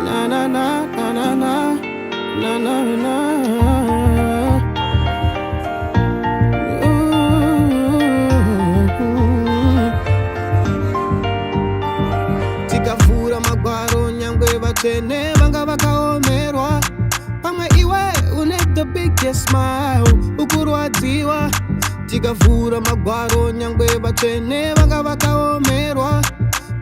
Na na na na na na na na na. Tikavura magwaro nyangwe batene vanga vakaomerwa pamwe iwe une the biggest smile ukurwadziwa. Tikavura magwaro nyangwe batene vanga vakaomerwa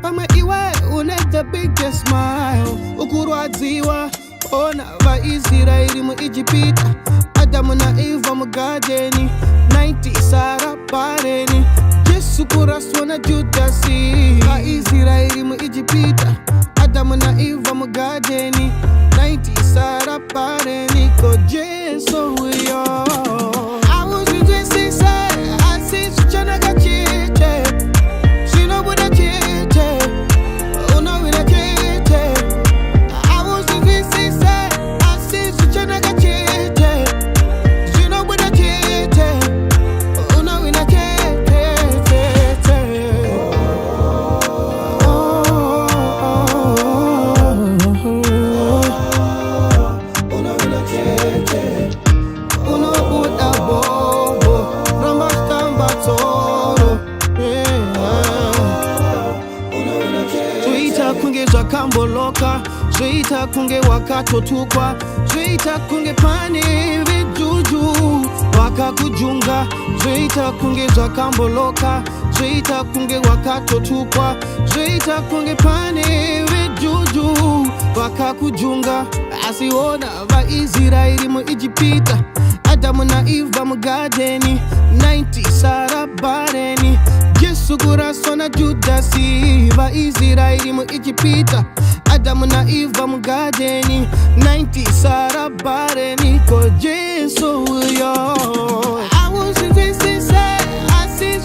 pamwe iwe une the biggest smile ukurwadziwa. Ona vaIsraeri muIjipita, Adamu na Eva mugadeni, 90 Sara pareni, Jesu kuraswa na Judasi. VaIsraeri muIjipita, Adamu na Eva mugadeni, 90 Sara pareni, ko Jesu yo. Kunge zvakamboloka, zvoita kunge wakatotukwa, zvoita kunge pane vejuju vakakujunga. Zvoita kunge zvakamboloka, zvoita kunge wakatotukwa, zvoita kunge pane vejuju vakakujunga. Asi ona vaIsraeri muIjipita, Adamu na Eva mugadeni, 90 Sara bareni, Jesu kuraswa na Judasi. VaIsraeri muIjipita, Adamu na Eva mugadeni, 90 Sara bareni, ko Jesu yo. I was in this, I see